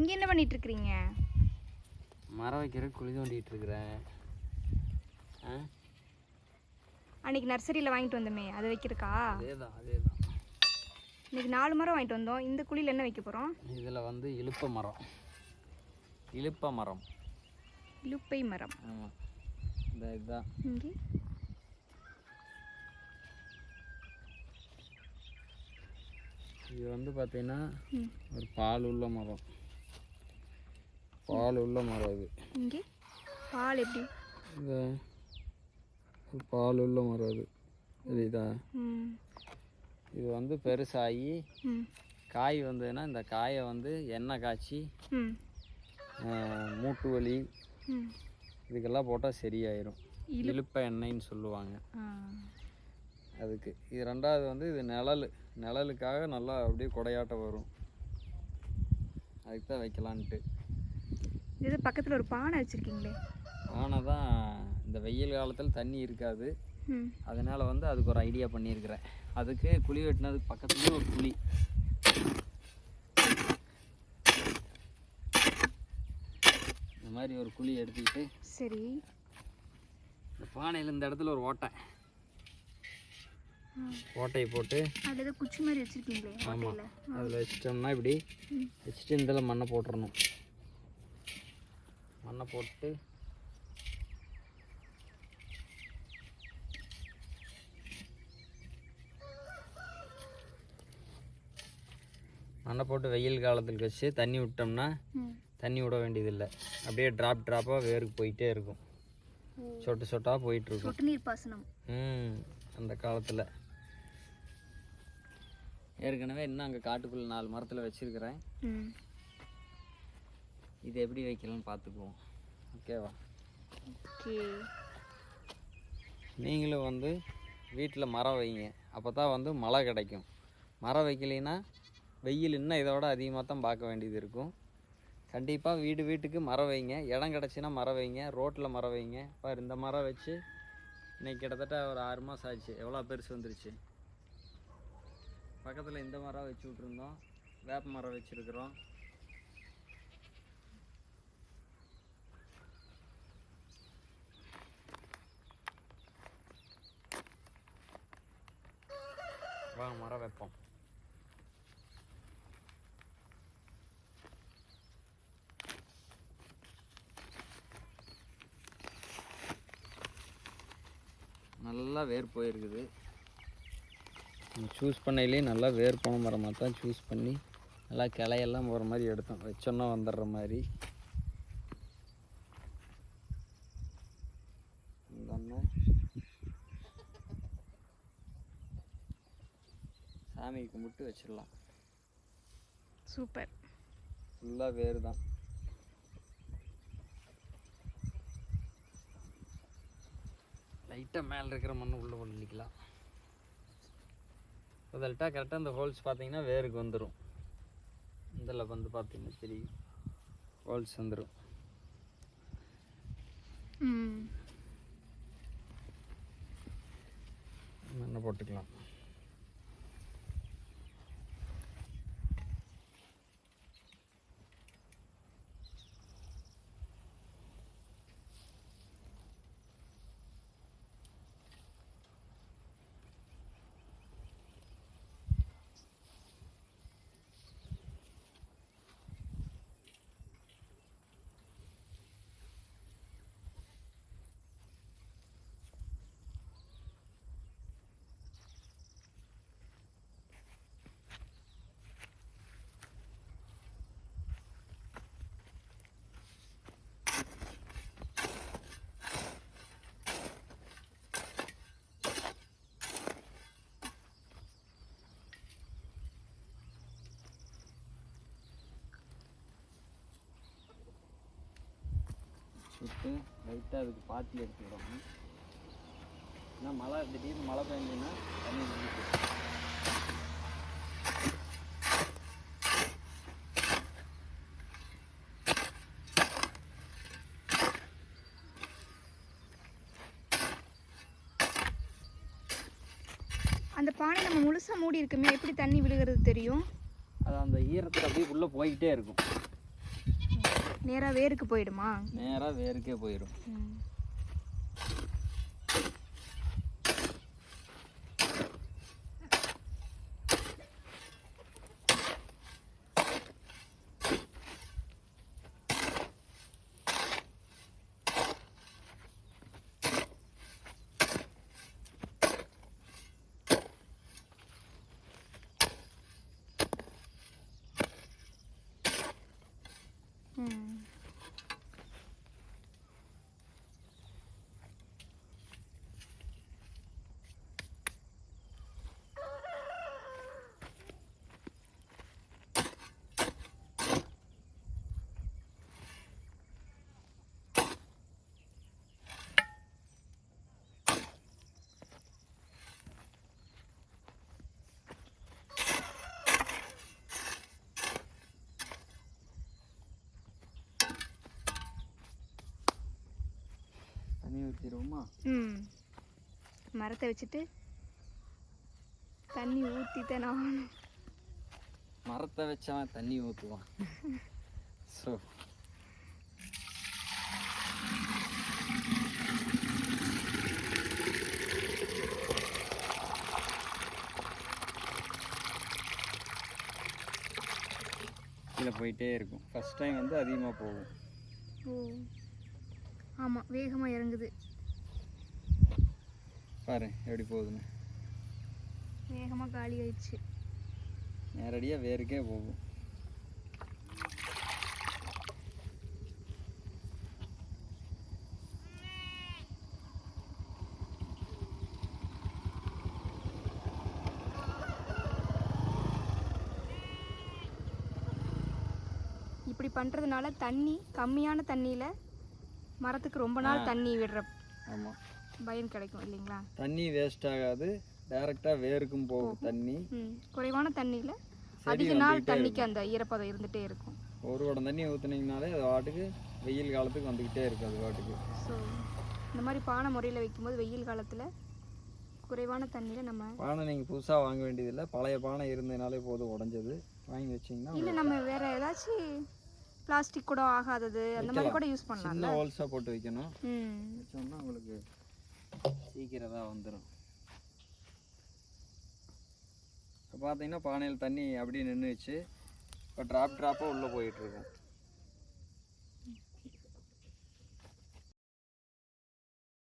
இங்கே என்ன பண்ணிட்டு இருக்கிறீங்க? மரம் வைக்கிற குழி தோண்டிட்டு இருக்கிறேன். அன்னைக்கு நர்சரியில் வாங்கிட்டு வந்தோமே அதை வைக்கிறக்கா? அதேதான். இன்னைக்கு 4 மரம் வாங்கிட்டு வந்தோம். இந்த குழியில் என்ன வைக்க போகிறோம்? இதில் வந்து இலுப்பை மரம். இலுப்பை மரம். ஆமாம், இந்த இதுதான். இங்கே இது வந்து பார்த்தீங்கன்னா ஒரு பால் உள்ள மரம். இது இங்கே பால் எப்படி? இந்த ஒரு பால் உள்ள மரம் அது தெரியுதா? இது வந்து பெருசாகி காய் வந்ததுன்னா இந்த காயை வந்து எண்ணெய் காய்ச்சி மூட்டு வலி இதுக்கெல்லாம் போட்டால் சரியாயிரும். இலுப்பை எண்ணெய்ன்னு சொல்லுவாங்க அதுக்கு. இது ரெண்டாவது வந்து இது நிழலுக்காக நல்லா அப்படியே கொடையாட்டம் வரும். அதுக்கு தான் வைக்கலான்ட்டு. இது பக்கத்தில் ஒரு பானை வச்சுருக்கீங்களே? பானை தான். இந்த வெயில் காலத்தில் தண்ணி இருக்காது, அதனால் வந்து அதுக்கு ஒரு ஐடியா பண்ணியிருக்கிறேன். அதுக்கு குழி வெட்டினதுக்கு பக்கத்துலேயே ஒரு குழி. இந்த மாதிரி ஒரு குழி எடுத்துக்கிட்டு சரி இந்த பானையில் இந்த இடத்துல ஒரு ஓட்டையை போட்டு அதில் ஏதோ குச்சி மாதிரி வச்சுருக்கீங்களே? ஆமாம், அதில் வச்சிட்டோம்னா இப்படி வச்சுட்டு இதில் மண்ணை போட்டுறணும். மண்ணை போட்டு வெயில் காலத்துக்கு வச்சு தண்ணி விட்டோம்னா தண்ணி விட வேண்டியதில்லை. அப்படியே ட்ராப்பாக வேருக்கு போயிட்டே இருக்கும். சொட்டு சொட்டாக போயிட்டுருக்கும். சொட்டு நீர் பாசனம். அந்த காலத்தில் ஏற்கனவே இன்னும் அங்கே காட்டுக்குள்ளே 4 மரத்தில் வச்சுருக்கிறேன். இது எப்படி வைக்கலாம்னு பார்த்துக்குவோம். ஓகேவா? ஓகே. நீங்களும் வந்து வீட்டில் மரம் வைங்க, அப்போ தான் வந்து மழை கிடைக்கும். மரம் வைக்கலைன்னா வெயில் இன்னும் இதோட அதிகமாக தான் பார்க்க வேண்டியது இருக்கும். கண்டிப்பாக வீட்டுக்கு மரம் வைங்க. இடம் கிடச்சின்னா மரம் வைங்க, ரோட்டில் மரம் வைங்க. பாரு, இந்த மரம் வச்சு இன்றைக்கி கிட்டத்தட்ட ஒரு 6 மாதம் ஆச்சு. எவ்வளோ பெருசு வந்துருச்சு. பக்கத்தில் இந்த மரம் வச்சு விட்ருந்தோம், வேப்ப மரம் வச்சுருக்குறோம். வாங்க மரம் வைப்போம். நல்லா வேர் போயிருக்குது. சூஸ் பண்ணையிலே நல்லா வேர் போன மரமாக தான் சூஸ் பண்ணி நல்லா கிளையெல்லாம் போகிற மாதிரி எடுத்தோம். வச்சோன்னா வந்துடுற மாதிரி. சாமி கும்பிட்டு வச்சிடலாம். சூப்பர். ஃபுல்லாக வேர் தான். லைட்டாக மேலே இருக்கிற மண்ணு உள்ளே பண்ணிக்கலாம். லைட்டாக கரெக்டாக இந்த ஹோல்ஸ் பார்த்தீங்கன்னா வேருக்கு வந்துடும். இதில் வந்து பார்த்தீங்கன்னா தெரியும், ஹோல்ஸ் வந்துடும். மண்ணை போட்டுக்கலாம். விட்டு லைட்டாக அதுக்கு பாத்தி எடுத்துக்கிறோம். ஏன்னா திடீர்னு மழை பெய்ஞ்சுன்னா தண்ணி நிற்கும். அந்த பானை நம்ம முழுசாக மூடி இருக்குமே, எப்படி தண்ணி விழுகிறது தெரியும்? அது அந்த ஈரத்தில் அப்படியே உள்ளே போய்கிட்டே இருக்கும். நேராக வேருக்கு போயிடுமா? நேராக வேருக்கே போயிடும். ம். ம். தண்ணி ஊற்றிடுவோமா? ம். மரத்தை வச்சுட்டு தண்ணி ஊற்றித்தான் ஆகணும். மரத்தை வச்சவன் தண்ணி ஊற்றுவான். ஸோ கீழே போயிட்டே இருக்கும். ஃபஸ்ட் டைம் வந்து அதிகமாக போகும். ஓ ஆமாம், வேகமாக இறங்குது. பாரு எப்படி போகுதுன்னு. வேகமாக காலி ஆயிடுச்சு. நேரடியாக வேருக்கே போகும். இப்படி பண்ணுறதுனால தண்ணி கம்மியான தண்ணியில் மரத்துக்கு ரொம்ப நாள் தண்ணி விடுற ஆமாம், பயன் கிடைக்கும் இல்லைங்களா? தண்ணி வேஸ்ட் ஆகாது, டைரெக்டாக வேருக்கும் போகும் தண்ணி. குறைவான தண்ணியில் அதிக நாள் தண்ணிக்கு அந்த ஈரப்பதம் இருந்துகிட்டே இருக்கும். ஒரு குடம் தண்ணி ஊற்றுனீங்கனாலே அது வாட்டுக்கு வெயில் காலத்துக்கு வந்துக்கிட்டே இருக்கும். அது வாட்டுக்கு. ஸோ இந்த மாதிரி பானை முறையில் வைக்கும்போது வெயில் காலத்தில் குறைவான தண்ணியில் நம்ம பானை நீங்கள் புதுசாக வாங்க வேண்டியதில்லை. பழைய பானை இருந்ததுனாலே போதும், உடஞ்சது வாங்கி வச்சிங்கன்னா. இல்லை, நம்ம வேறு ஏதாச்சும் பிளாஸ்டிக் கூட ஆகாதது அந்த மாதிரி கூட யூஸ் பண்ணலாம். சின்ன ஹோல்ஸாக போட்டு வைக்கணும். வச்சோம்னா உங்களுக்கு சீக்கிரம் தான் வந்துடும். இப்போ பார்த்தீங்கன்னா பானையில் தண்ணி அப்படியே நின்றுச்சு. இப்போ ட்ராப்பாக உள்ளே போயிட்டுருக்கும்.